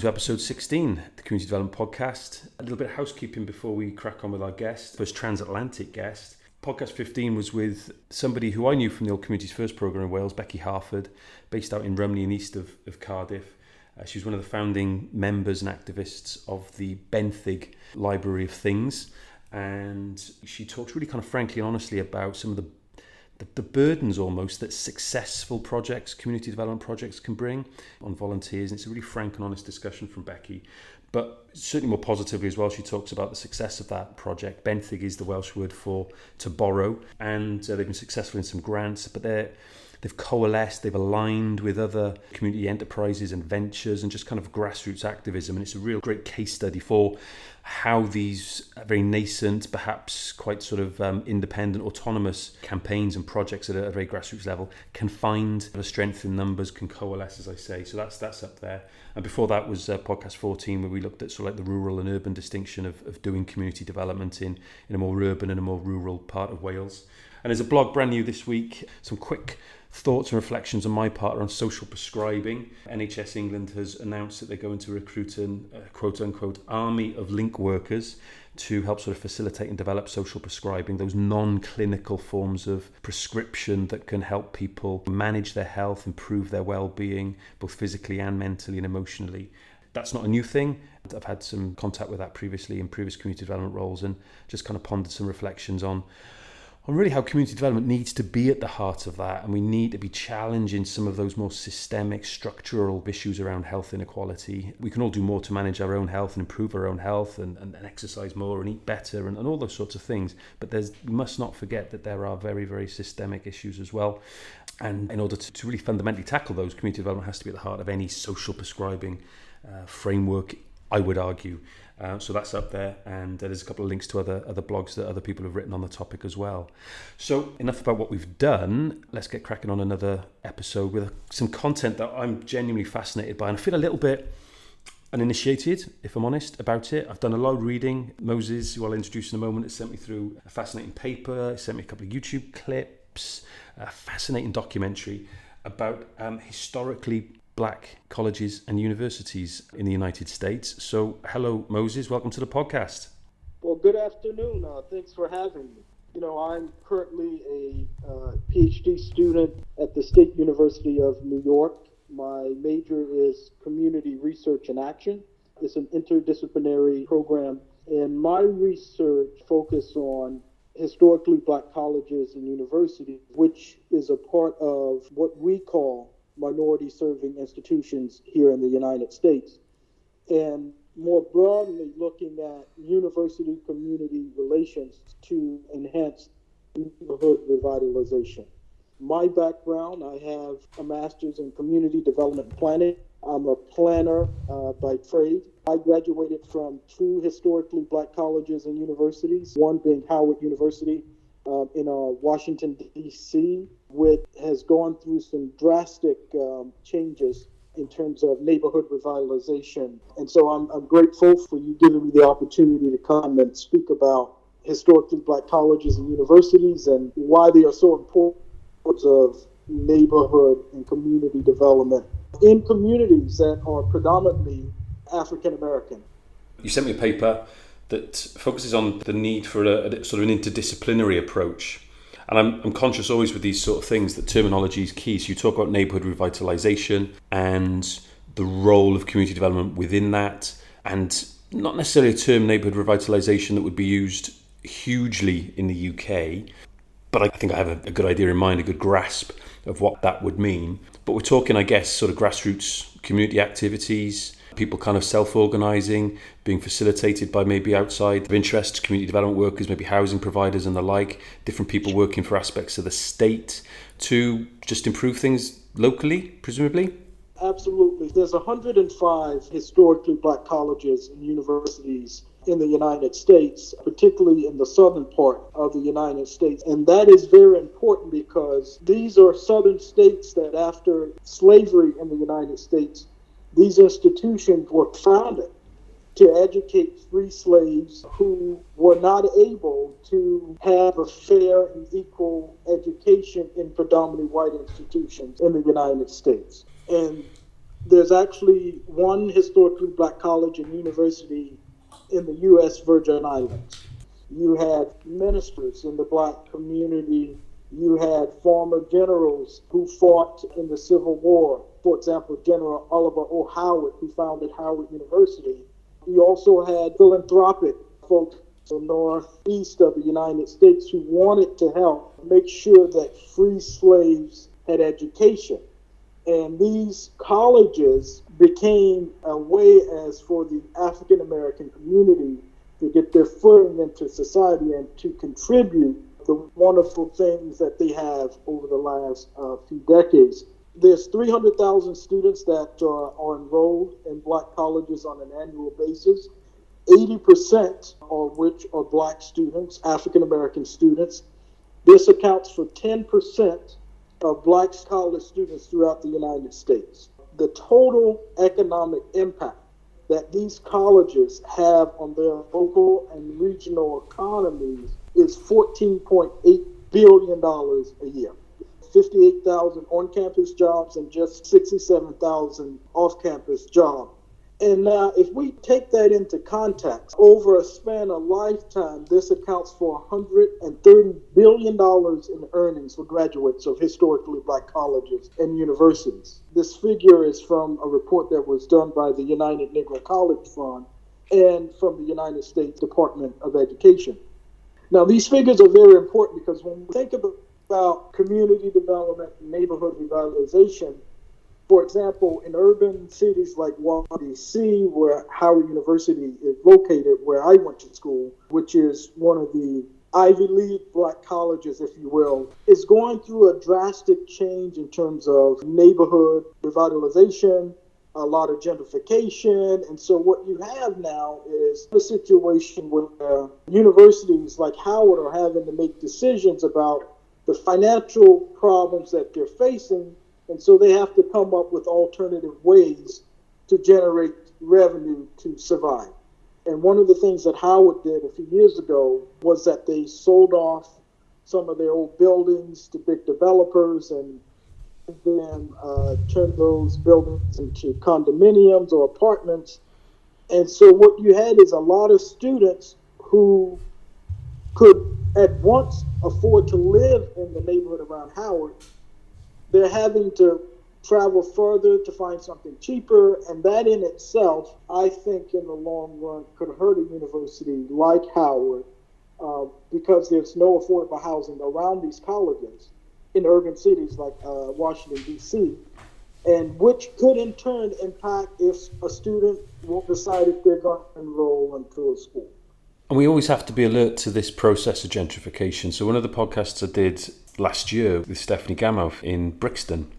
to episode 16, the Community Development Podcast. A little bit of housekeeping before we crack on with our guest, first transatlantic guest. Podcast 15 was with somebody who I knew from the Old Communities First programme in Wales, Becky Harford, based out in Rumney and east of Cardiff. She was one of the founding members and activists of the Benthyg Library of Things. And she talks really kind of frankly and honestly about some of the burdens almost that successful projects, community development projects can bring on volunteers. And it's a really frank and honest discussion from Becky. But certainly more positively as well, she talks about the success of that project. Benthyg is the Welsh word for to borrow. And they've been successful in some grants, but they've coalesced, they've aligned with other community enterprises and ventures and just kind of grassroots activism. And it's a real great case study for how these very nascent, perhaps quite sort of independent, autonomous campaigns and projects at a very grassroots level can find a strength in numbers, can coalesce, as I say. So that's up there. And before that was podcast 14, where we looked at sort of like the rural and urban distinction of doing community development in a more urban and a more rural part of Wales. And there's a blog brand new this week, some quick thoughts and reflections on my part on social prescribing. NHS England has announced that they're going to recruit an quote-unquote army of link workers to help sort of facilitate and develop social prescribing, those non-clinical forms of prescription that can help people manage their health, improve their well-being, both physically and mentally and emotionally. That's not a new thing. I've had some contact with that previously in previous community development roles and just kind of pondered some reflections on really how community development needs to be at the heart of that, and we need to be challenging some of those more systemic structural issues around health inequality. We can all do more to manage our own health and improve our own health and exercise more and eat better and all those sorts of things, but we must not forget that there are very, very systemic issues as well. And in order to really fundamentally tackle those, community development has to be at the heart of any social prescribing framework, I would argue. So that's up there, and there's a couple of links to other blogs that other people have written on the topic as well. So enough about what we've done. Let's get cracking on another episode with some content that I'm genuinely fascinated by, and I feel a little bit uninitiated, if I'm honest, about it. I've done a lot of reading. Moses, who I'll introduce in a moment, has sent me through a fascinating paper. He sent me a couple of YouTube clips, a fascinating documentary about historically Black colleges and universities in the United States. So, hello, Moses. Welcome to the podcast. Well, good afternoon. Thanks for having me. I'm currently a PhD student at the State University of New York. My major is Community Research and Action. It's an interdisciplinary program, and my research focuses on historically Black colleges and universities, which is a part of what we call minority-serving institutions here in the United States, and more broadly looking at university-community relations to enhance neighborhood revitalization. My background, I have a master's in community development planning. I'm a planner by trade. I graduated from two historically Black colleges and universities, one being Howard University in Washington, D.C., which has gone through some drastic changes in terms of neighborhood revitalization. And so I'm grateful for you giving me the opportunity to come and speak about historically Black colleges and universities and why they are so important of neighborhood and community development in communities that are predominantly African American. You sent me a paper that focuses on the need for a sort of an interdisciplinary approach. And I'm conscious always with these sort of things that terminology is key. So you talk about neighbourhood revitalisation and the role of community development within that, and not necessarily a term, neighbourhood revitalisation, that would be used hugely in the UK. But I think I have a good idea in mind, a good grasp of what that would mean. But we're talking, I guess, sort of grassroots community activities, people kind of self-organising, being facilitated by maybe outside of interest, community development workers, maybe housing providers and the like, different people working for aspects of the state to just improve things locally, presumably? Absolutely. There's 105 historically Black colleges and universities in the United States, particularly in the southern part of the United States. And that is very important because these are southern states that after slavery in the United States, these institutions were founded to educate free slaves who were not able to have a fair and equal education in predominantly white institutions in the United States. And There's actually one historically black college and university in the U.S. Virgin Islands. You had ministers in the black community. You had former generals who fought in the Civil War. For example, General Oliver O. Howard, who founded Howard University. You also had philanthropic folks in the northeast of the United States who wanted to help make sure that free slaves had education. And these colleges became a way as for the African American community to get their footing into society and to contribute the wonderful things that they have over the last few decades. There's 300,000 students that are enrolled in black colleges on an annual basis, 80% of which are black students, African American students. This accounts for 10% of black college students throughout the United States. The total economic impact that these colleges have on their local and regional economies is $14.8 billion a year. 58,000 on-campus jobs and just 67,000 off-campus jobs. And now, if we take that into context, over a span of lifetime, this accounts for $130 billion in earnings for graduates of historically black colleges and universities. This figure is from a report that was done by the United Negro College Fund and from the United States Department of Education. Now, these figures are very important because when we think about community development and neighborhood revitalization, for example, in urban cities like Washington, D.C., where Howard University is located, where I went to school, which is one of the Ivy League black colleges, if you will, is going through a drastic change in terms of neighborhood revitalization, a lot of gentrification. And so what you have now is a situation where universities like Howard are having to make decisions about the financial problems that they're facing. And so they have to come up with alternative ways to generate revenue to survive. And one of the things that Howard did a few years ago was that they sold off some of their old buildings to big developers and then turned those buildings into condominiums or apartments. And so what you had is a lot of students who could at once afford to live in the neighborhood around Howard. They're having to travel further to find something cheaper, and that in itself, I think in the long run, could hurt a university like Howard because there's no affordable housing around these colleges in urban cities like Washington, D.C., and which could in turn impact if a student will decide if they're going to enroll into a school. And we always have to be alert to this process of gentrification. So one of the podcasts I did last year with Stephanie Gamow in Brixton,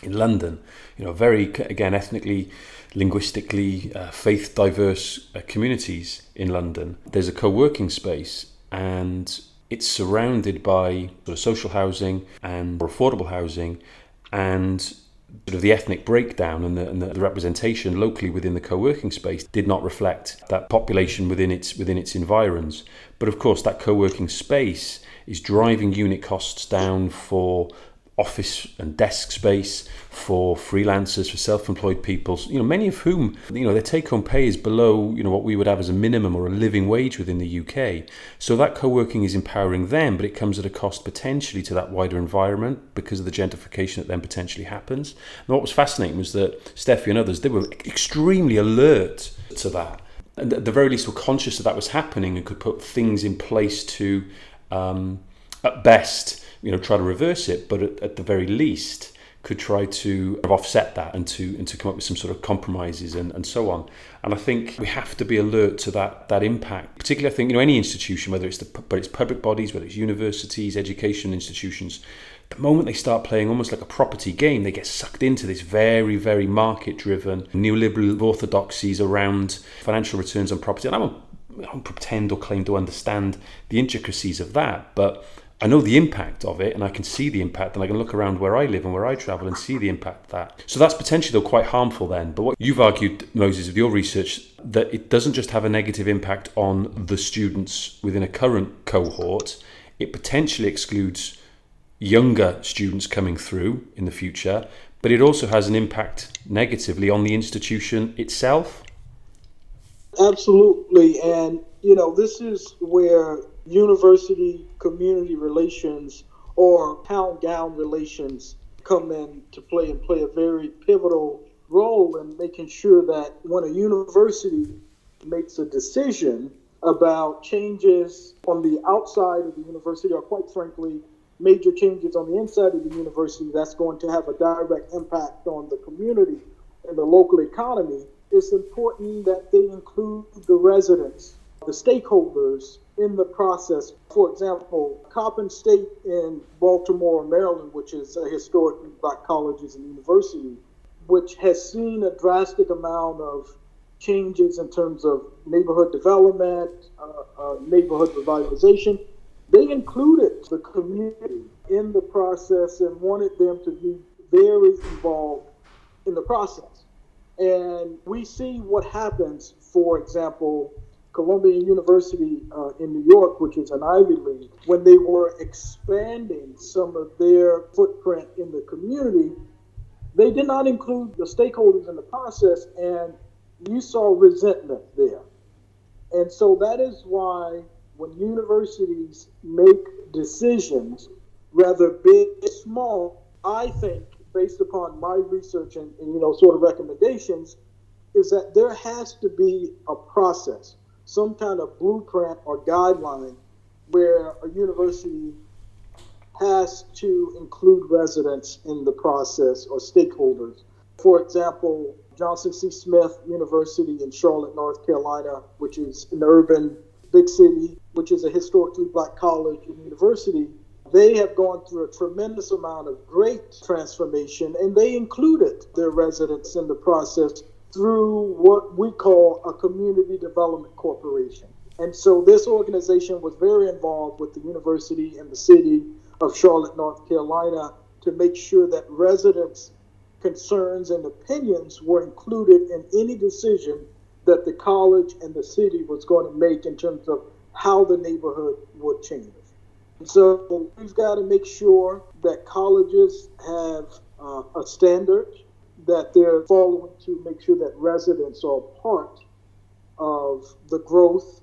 in London, very, again, ethnically, linguistically, faith diverse communities in London. There's a co-working space and it's surrounded by sort of social housing and affordable housing, and sort of the ethnic breakdown and the representation locally within the co-working space did not reflect that population within its environs. But of course, that co-working space is driving unit costs down for office and desk space, for freelancers, for self-employed people, many of whom, their take-home pay is below, what we would have as a minimum or a living wage within the UK. So that co-working is empowering them, but it comes at a cost potentially to that wider environment because of the gentrification that then potentially happens. And what was fascinating was that Steffi and others, they were extremely alert to that. And at the very least were conscious that was happening and could put things in place to, at best, try to reverse it, but at the very least could try to offset that and to come up with some sort of compromises and so on. And I think we have to be alert to that impact. Particularly, I think, any institution, whether it's public bodies, whether it's universities, education institutions, the moment they start playing almost like a property game, they get sucked into this very, very market-driven neoliberal orthodoxies around financial returns on property. And I won't pretend or claim to understand the intricacies of that, but I know the impact of it, and I can see the impact, and I can look around where I live and where I travel and see the impact of that. So that's potentially, though, quite harmful then. But what you've argued, Moses, with your research, that it doesn't just have a negative impact on the students within a current cohort, it potentially excludes younger students coming through in the future, but it also has an impact negatively on the institution itself. Absolutely. And, this is where university community relations or town gown relations come into play and play a very pivotal role in making sure that when a university makes a decision about changes on the outside of the university, or quite frankly, major changes on the inside of the university that's going to have a direct impact on the community and the local economy, it's important that they include the residents, the stakeholders in the process. For example, Coppin State in Baltimore, Maryland, which is a historically black college and university, which has seen a drastic amount of changes in terms of neighborhood development, neighborhood revitalization. They included the community in the process and wanted them to be very involved in the process. And we see what happens, for example, Columbia University in New York, which is an Ivy League, when they were expanding some of their footprint in the community, they did not include the stakeholders in the process, and you saw resentment there. And so that is why when universities make decisions, whether big or small, I think, based upon my research and sort of recommendations, is that there has to be a process, some kind of blueprint or guideline where a university has to include residents in the process or stakeholders. For example, Johnson C. Smith University in Charlotte, North Carolina, which is an urban big city, which is a historically black college and university, they have gone through a tremendous amount of great transformation, and they included their residents in the process through what we call a community development corporation. And so this organization was very involved with the university and the city of Charlotte, North Carolina, to make sure that residents' concerns and opinions were included in any decision that the college and the city was going to make in terms of how the neighborhood would change. So we've got to make sure that colleges have a standard that they're following to make sure that residents are part of the growth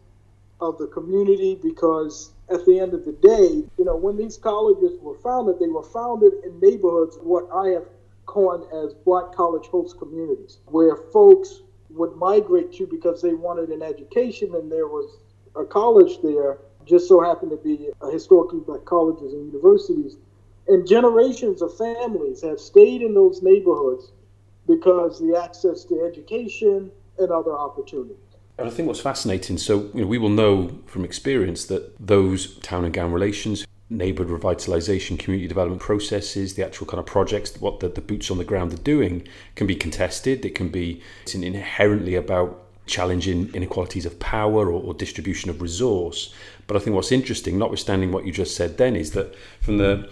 of the community, because at the end of the day, when these colleges were founded, they were founded in neighborhoods, what I have coined as black college host communities, where folks would migrate to because they wanted an education and there was a college there, just so happened to be a historically black colleges and universities. And generations of families have stayed in those neighborhoods because the access to education and other opportunities. And I think what's fascinating, so we will know from experience that those town and gown relations, neighbourhood revitalisation, community development processes, the actual kind of projects, what the boots on the ground are doing, can be contested. It's inherently about challenging inequalities of power or distribution of resource. But I think what's interesting, notwithstanding what you just said then, is that from the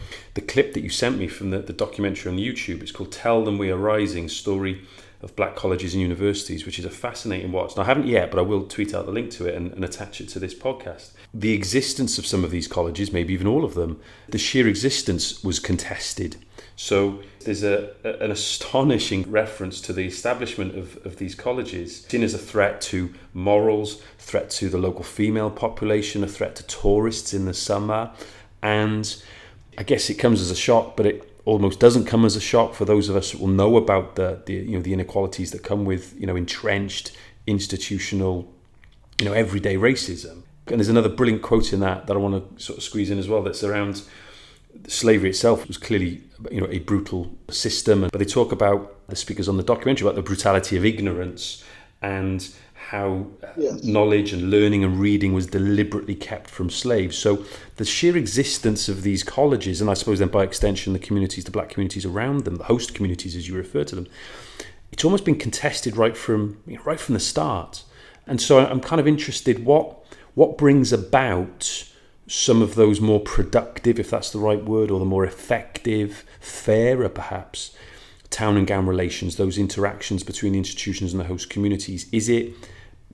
clip that you sent me from the documentary on YouTube, it's called Tell Them We Are Rising, Story of Black Colleges and Universities, which is a fascinating watch. Now, I haven't yet, but I will tweet out the link to it and attach it to this podcast. The existence of some of these colleges, maybe even all of them, the sheer existence was contested. So there's an astonishing reference to the establishment of these colleges seen as a threat to morals, threat to the local female population, a threat to tourists in the summer. And I guess it comes as a shock, but it almost doesn't come as a shock for those of us who will know about the inequalities that come with entrenched institutional everyday racism. And there's another brilliant quote in that I want to sort of squeeze in as well, that's around slavery itself was clearly a brutal system, but they talk about, the speakers on the documentary, about the brutality of ignorance and how knowledge and learning and reading was deliberately kept from slaves. So the sheer existence of these colleges, and I suppose then by extension the communities, the black communities around them, the host communities as you refer to them, it's almost been contested right from the start. And so I'm kind of interested what brings about some of those more productive, if that's the right word, or the more effective, fairer perhaps, town and gown relations, those interactions between the institutions and the host communities. Is it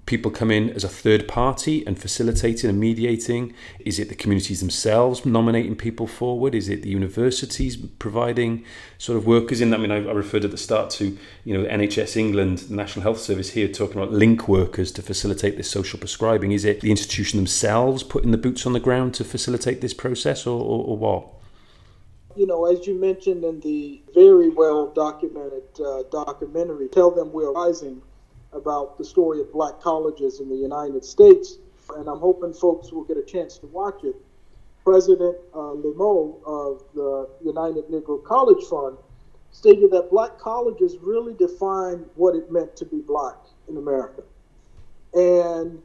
people come in as a third party and facilitating and mediating? Is it the communities themselves nominating people forward? Is it the universities providing sort of workers in? I mean, I referred at the start to, the NHS England, the National Health Service here, talking about link workers to facilitate this social prescribing. Is it the institution themselves putting the boots on the ground to facilitate this process, or what? As you mentioned in the very well documented documentary, Tell Them We're Rising, about the story of black colleges in the United States, and I'm hoping folks will get a chance to watch it. President Limo of the United Negro College Fund stated that black colleges really defined what it meant to be black in America. And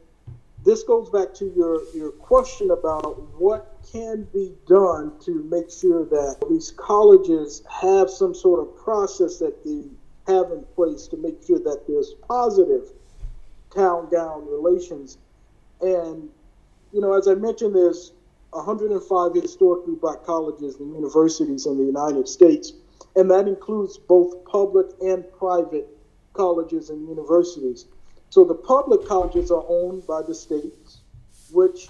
this goes back to your question about what can be done to make sure that these colleges have some sort of process that they have in place to make sure that there's positive town-gown relations. And, as I mentioned, there's 105 historically black colleges and universities in the United States, and that includes both public and private colleges and universities. So the public colleges are owned by the states, which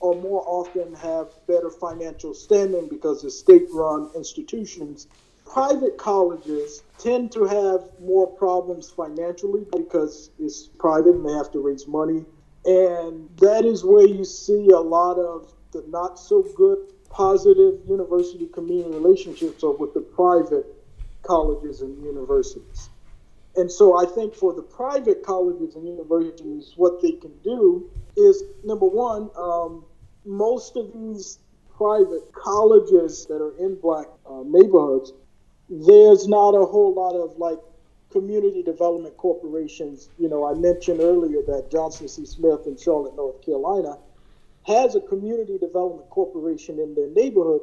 are more often have better financial standing because they're state-run institutions. Private colleges tend to have more problems financially because it's private and they have to raise money. And that is where you see a lot of the not so good positive university-community relationships are with the private colleges and universities. And so I think for the private colleges and universities, what they can do is, number one, most of these private colleges that are in black neighborhoods, there's not a whole lot of community development corporations. I mentioned earlier that Johnson C. Smith in Charlotte, North Carolina, has a community development corporation in their neighborhood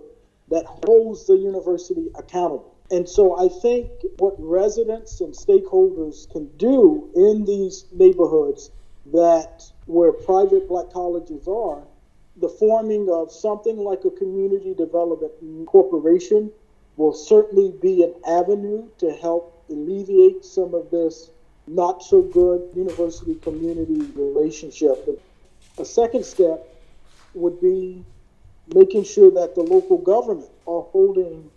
that holds the university accountable. And so I think what residents and stakeholders can do in these neighborhoods where private black colleges are, the forming of something like a community development corporation will certainly be an avenue to help alleviate some of this not so good university community relationship. A second step would be making sure that the local government are holding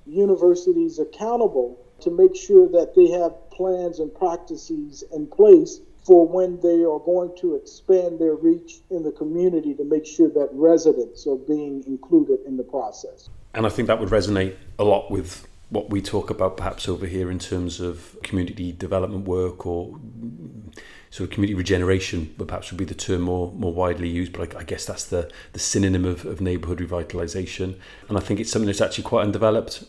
universities accountable to make sure that they have plans and practices in place for when they are going to expand their reach in the community to make sure that residents are being included in the process. And I think that would resonate a lot with what we talk about perhaps over here in terms of community development work, or sort of community regeneration, but perhaps would be the term more widely used. But I guess that's the synonym of neighbourhood revitalisation. And I think it's something that's actually quite undeveloped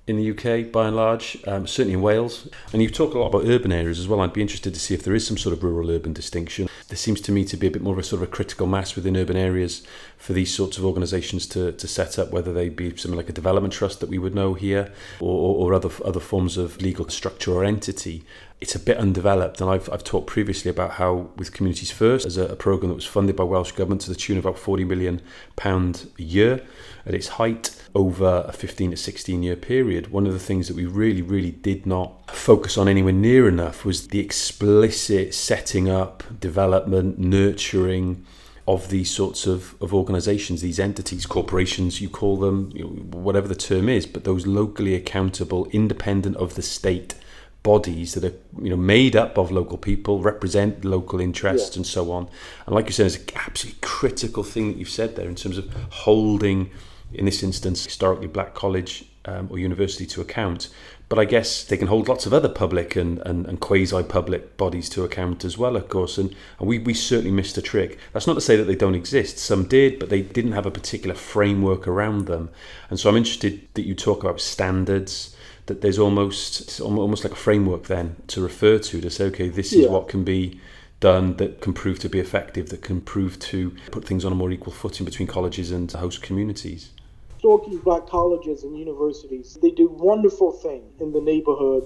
in the UK by and large, certainly in Wales. And you talk a lot about urban areas as well. I'd be interested to see if there is some sort of rural-urban distinction. There seems to me to be a bit more of a sort of a critical mass within urban areas for these sorts of organisations to set up, whether they be something like a development trust that we would know here, or other forms of legal structure or entity. It's a bit undeveloped, and I've talked previously about how with Communities First, as a programme that was funded by Welsh Government to the tune of about £40 million a year at its height over a 15 to 16 year period, one of the things that we really, really did not focus on anywhere near enough was the explicit setting up, development, nurturing of these sorts of organisations, these entities, corporations, you call them, whatever the term is, but those locally accountable, independent of the state bodies that are made up of local people, represent local interests, and so on. And like you said, it's an absolutely critical thing that you've said there in terms of holding, in this instance, historically black college or university to account. But I guess they can hold lots of other public and quasi-public bodies to account as well, of course. And we certainly missed a trick. That's not to say that they don't exist. Some did, but they didn't have a particular framework around them. And so I'm interested that you talk about standards, that there's almost like a framework then to refer to say, okay, this is what can be done that can prove to be effective, that can prove to put things on a more equal footing between colleges and host communities. Historically black colleges and universities, they do wonderful things in the neighborhood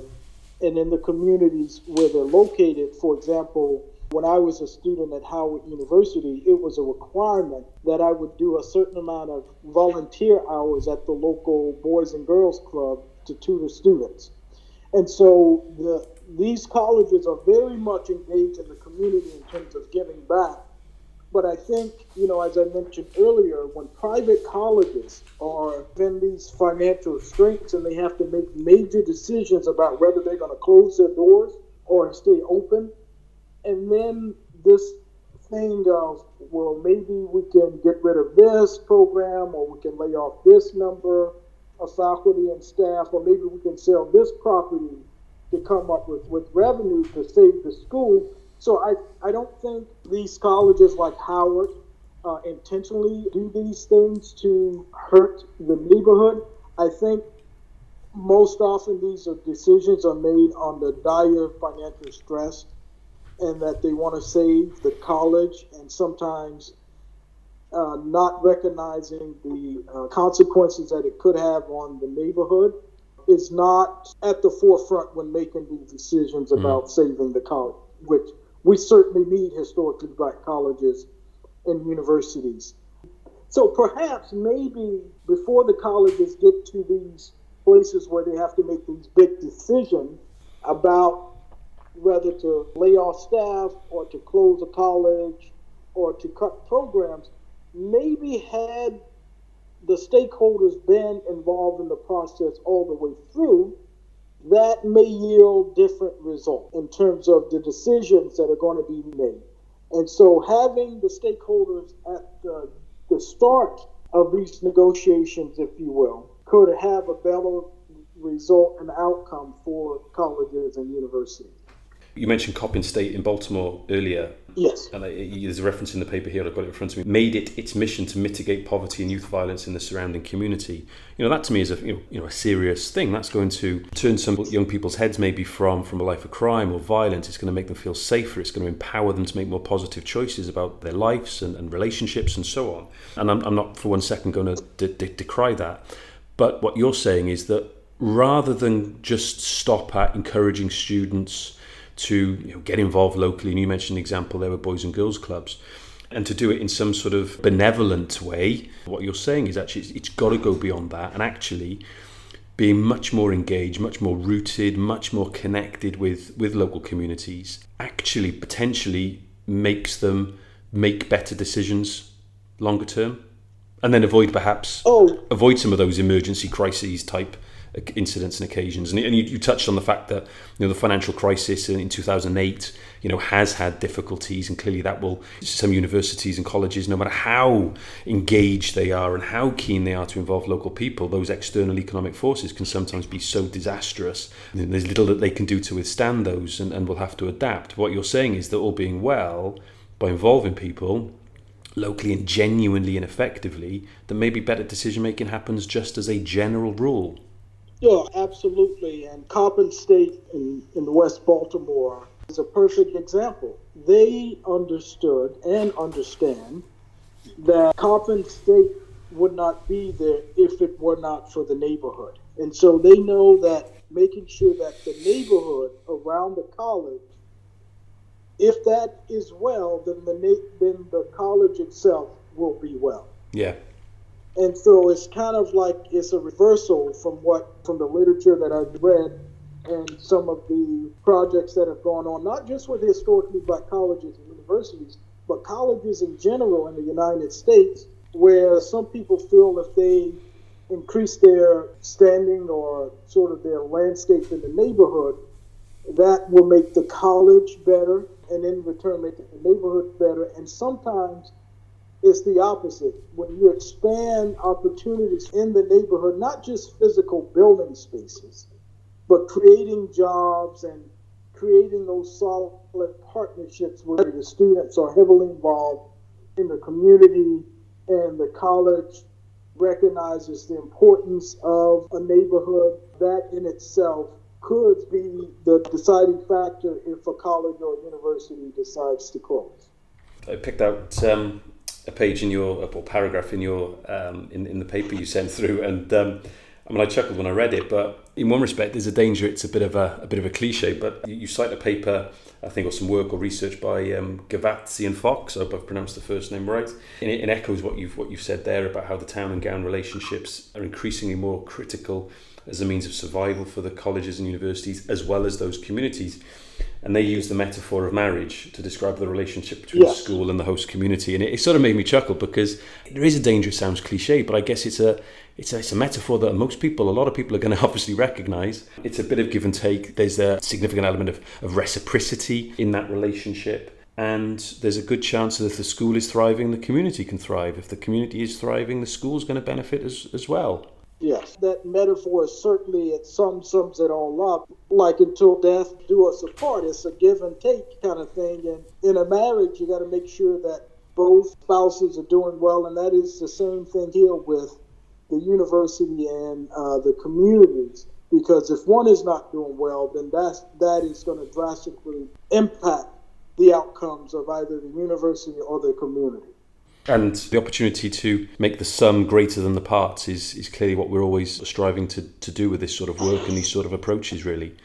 and in the communities where they're located. For example, when I was a student at Howard University, it was a requirement that I would do a certain amount of volunteer hours at the local Boys and Girls Club to tutor students. And so these colleges are very much engaged in the community in terms of giving back. But I think, as I mentioned earlier, when private colleges are in these financial straits and they have to make major decisions about whether they're going to close their doors or stay open, and then this thing of, well, maybe we can get rid of this program, or we can lay off this number of faculty and staff, or maybe we can sell this property to come up with revenue to save the school. So I don't think these colleges like Howard intentionally do these things to hurt the neighborhood. I think most often these decisions are made under dire financial stress, and that they want to save the college, and sometimes not recognizing the consequences that it could have on the neighborhood is not at the forefront when making these decisions about saving the college, which we certainly need historically black colleges and universities. So perhaps maybe before the colleges get to these places where they have to make these big decisions about whether to lay off staff or to close a college or to cut programs, maybe had the stakeholders been involved in the process all the way through, that may yield different results in terms of the decisions that are going to be made. And so having the stakeholders at the start of these negotiations, if you will, could have a better result and outcome for colleges and universities. You mentioned Coppin State in Baltimore earlier. Yes. And there's a reference in the paper here, I've got it in front of me, made it its mission to mitigate poverty and youth violence in the surrounding community. That to me is a serious thing. That's going to turn some young people's heads maybe from a life of crime or violence. It's going to make them feel safer. It's going to empower them to make more positive choices about their lives and relationships and so on. And I'm not for one second going to decry that. But what you're saying is that rather than just stop at encouraging students to get involved locally, and you mentioned an example there with boys and girls clubs, and to do it in some sort of benevolent way, what you're saying is actually it's got to go beyond that, and actually being much more engaged, much more rooted, much more connected with local communities actually potentially makes them make better decisions longer term, and then avoid some of those emergency crises type incidents and occasions. And you touched on the fact that the financial crisis in 2008 has had difficulties, and clearly that will, some universities and colleges, no matter how engaged they are and how keen they are to involve local people, those external economic forces can sometimes be so disastrous. There's little that they can do to withstand those, and will have to adapt. What you're saying is that all being well, by involving people locally and genuinely and effectively, that maybe better decision making happens just as a general rule. Yeah, absolutely. And Coppin State in West Baltimore is a perfect example. They understood and understand that Coppin State would not be there if it were not for the neighborhood. And so they know that making sure that the neighborhood around the college, if that is well, then the college itself will be well. Yeah. And so it's kind of like it's a reversal from the literature that I've read and some of the projects that have gone on, not just with historically black colleges and universities, but colleges in general in the United States, where some people feel if they increase their standing or sort of their landscape in the neighborhood, that will make the college better, and in return make the neighborhood better. And sometimes it's the opposite. When you expand opportunities in the neighborhood, not just physical building spaces, but creating jobs and creating those solid partnerships where the students are heavily involved in the community, and the college recognizes the importance of a neighborhood, that in itself could be the deciding factor if a college or university decides to close. I picked out a page in your, or paragraph in your in the paper you sent through, and I mean, I chuckled when I read it, but in one respect, there's a danger. It's a bit of a cliche. But you cite a paper, I think, or some work or research by Gavazzi and Fox. I hope I've pronounced the first name right. And it echoes what you've said there about how the town and gown relationships are increasingly more critical as a means of survival for the colleges and universities, as well as those communities. And they use the metaphor of marriage to describe the relationship between the school and the host community. And it sort of made me chuckle, because there is a danger. It sounds cliche, but I guess it's a metaphor that a lot of people are going to obviously recognise. It's a bit of give and take. There's a significant element of reciprocity in that relationship. And there's a good chance that if the school is thriving, the community can thrive. If the community is thriving, the school's going to benefit as well. Yes, that metaphor is certainly, it sums it all up. Like until death do us apart, it's a give and take kind of thing. And in a marriage, you got to make sure that both spouses are doing well. And that is the same thing here with the university and the communities. Because if one is not doing well, then that is going to drastically impact the outcomes of either the university or the community. And the opportunity to make the sum greater than the parts is clearly what we're always striving to do with this sort of work and these sort of approaches, really.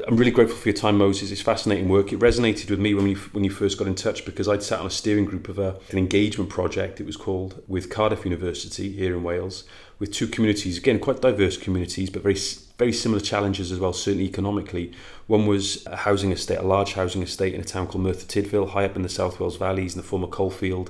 I'm really grateful for your time, Moses. It's fascinating work. It resonated with me when you first got in touch, because I'd sat on a steering group of an engagement project, it was called, with Cardiff University here in Wales, with two communities, again, quite diverse communities, but very similar challenges as well, certainly economically. One was a large housing estate in a town called Merthyr Tydfil, high up in the South Wales valleys in the former coalfield.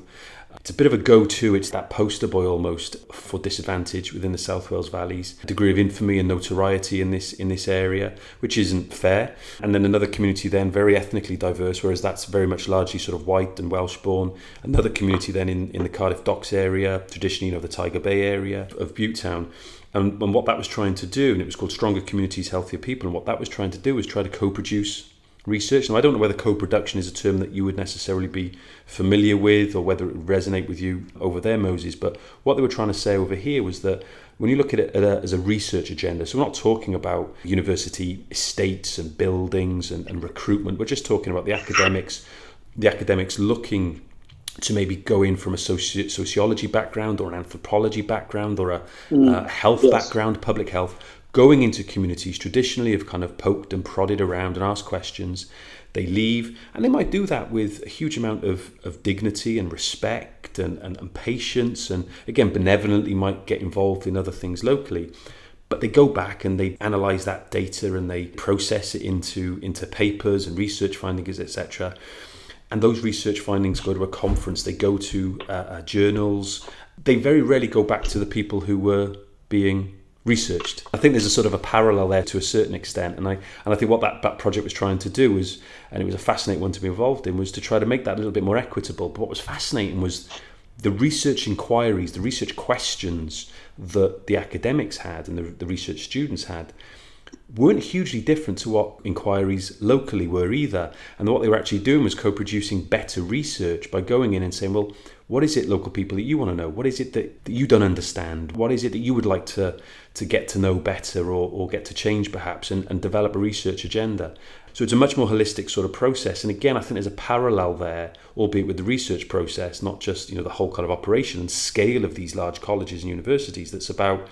It's a bit of a go-to. It's that poster boy almost for disadvantage within the South Wales valleys. A degree of infamy and notoriety in this area, which isn't fair. And then another community then, very ethnically diverse, whereas that's very much largely sort of white and Welsh-born. Another community then in the Cardiff Docks area, traditionally, the Tiger Bay area of Butetown. And what that was trying to do, and it was called Stronger Communities, Healthier People, and what that was trying to do was try to co-produce research. Now, I don't know whether co-production is a term that you would necessarily be familiar with, or whether it would resonate with you over there, Moses, but what they were trying to say over here was that when you look at it as a research agenda, so we're not talking about university estates and buildings and recruitment, we're just talking about the academics looking to maybe go in from a sociology background or an anthropology background or a health background, public health, going into communities traditionally have kind of poked and prodded around and asked questions. They leave, and they might do that with a huge amount of dignity and respect and patience, and again, benevolently might get involved in other things locally. But they go back and they analyse that data and they process it into papers and research findings, etc. And those research findings go to a conference, they go to journals. They very rarely go back to the people who were being researched. I think there's a sort of a parallel there to a certain extent, and I think what that project was trying to do was, and it was a fascinating one to be involved in, was to try to make that a little bit more equitable. But what was fascinating was the research inquiries, the research questions that the academics had and the research students had weren't hugely different to what inquiries locally were either. And what they were actually doing was co-producing better research by going in and saying, well, what is it, local people, that you want to know? What is it that you don't understand? What is it that you would like to get to know better or get to change perhaps, and develop a research agenda? So it's a much more holistic sort of process. And again, I think there's a parallel there, albeit with the research process, not just the whole kind of operation and scale of these large colleges and universities. That's about,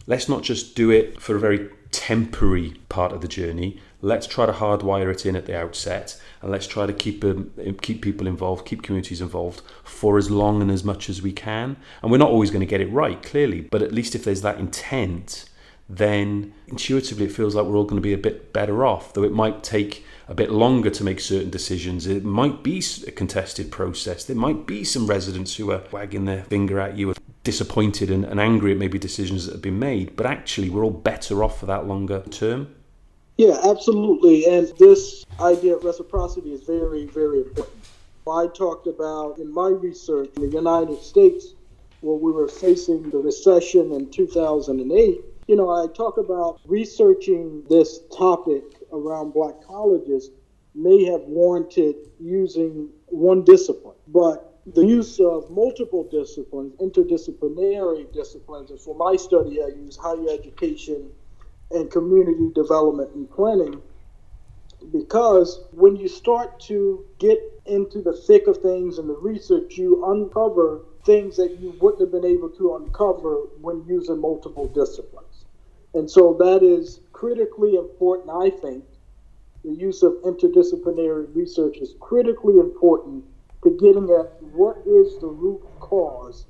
let's not just do it for a very temporary part of the journey. Let's try to hardwire it in at the outset, and let's try to keep people involved, keep communities involved for as long and as much as we can. And we're not always going to get it right, clearly, but at least if there's that intent, then intuitively it feels like we're all going to be a bit better off, though it might take a bit longer to make certain decisions. It might be a contested process. There might be some residents who are wagging their finger at you, disappointed and angry at maybe decisions that have been made, but actually we're all better off for that longer term. Yeah, absolutely. And this idea of reciprocity is very, very important. I talked about in my research in the United States, where we were facing the recession in 2008, I talk about researching this topic around Black colleges may have warranted using one discipline, but the use of multiple disciplines, interdisciplinary disciplines, and for my study I use higher education and community development and planning, because when you start to get into the thick of things and the research, you uncover things that you wouldn't have been able to uncover when using multiple disciplines. And so that is critically important, I think. The use of interdisciplinary research is critically important to getting at what is the root cause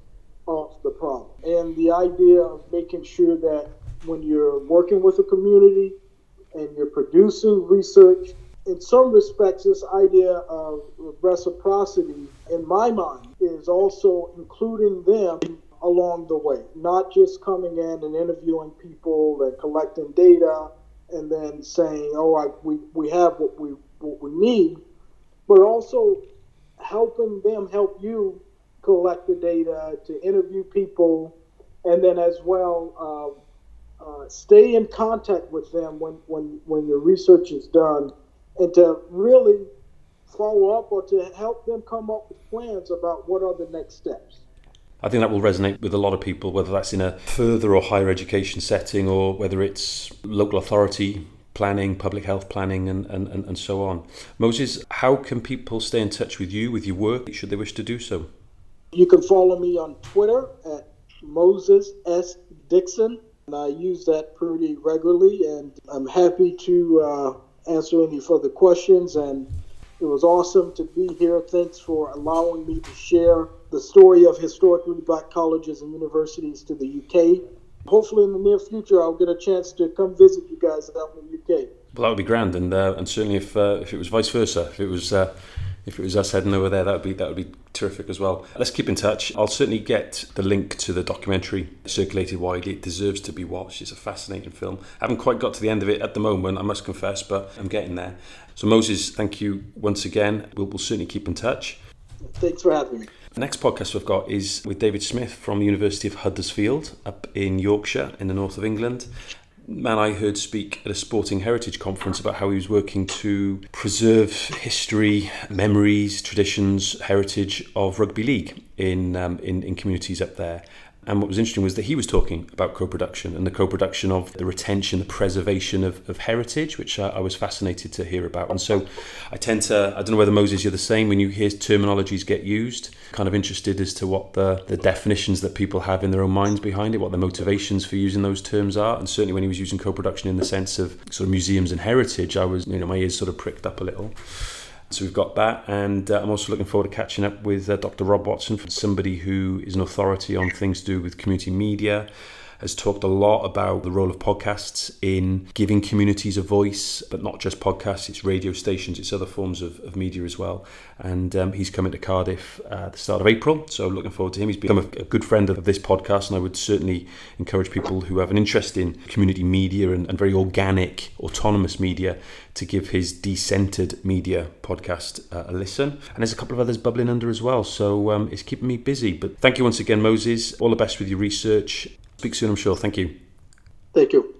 of the problem. And the idea of making sure that when you're working with a community and you're producing research, in some respects, this idea of reciprocity, in my mind, is also including them along the way, not just coming in and interviewing people and collecting data and then saying, we have what we need, but also helping them help you collect the data, to interview people, and then as well stay in contact with them when your research is done, and to really follow up or to help them come up with plans about what are the next steps. I think that will resonate with a lot of people, whether that's in a further or higher education setting, or whether it's local authority planning, public health planning, and so on. Moses, how can people stay in touch with you, with your work, should they wish to do so? You can follow me on Twitter at Moses S Dixon, and I use that pretty regularly, and I'm happy to answer any further questions. And it was awesome to be here. Thanks for allowing me to share the story of historically Black colleges and universities to the UK. Hopefully in the near future, I'll get a chance to come visit you guys out in the UK. Well, that would be grand, and certainly if it was vice versa, if it was us heading over there, that would be terrific as well. Let's keep in touch. I'll certainly get the link to the documentary circulated widely. It deserves to be watched. It's a fascinating film. I haven't quite got to the end of it at the moment, I must confess, but I'm getting there. So Moses, thank you once again. We'll certainly keep in touch. Thanks for having me. The next podcast we've got is with David Smith from the University of Huddersfield up in Yorkshire in the north of England. Man I heard speak at a sporting heritage conference about how he was working to preserve history, memories, traditions, heritage of rugby league in communities up there. And what was interesting was that he was talking about co-production and the co-production of the retention, the preservation of heritage, which I was fascinated to hear about. And so I don't know whether Moses, you're the same, when you hear terminologies get used, kind of interested as to what the definitions that people have in their own minds behind it, what the motivations for using those terms are. And certainly when he was using co-production in the sense of sort of museums and heritage, I was, my ears sort of pricked up a little. So we've got that, and I'm also looking forward to catching up with Dr. Rob Watson, somebody who is an authority on things to do with community media, has talked a lot about the role of podcasts in giving communities a voice, but not just podcasts, it's radio stations, it's other forms of media as well. And he's coming to Cardiff at the start of April, so looking forward to him. He's become a good friend of this podcast, and I would certainly encourage people who have an interest in community media and very organic, autonomous media to give his Decentered Media podcast a listen. And there's a couple of others bubbling under as well, so it's keeping me busy. But thank you once again, Moses. All the best with your research. Speak soon, I'm sure. Thank you. Thank you.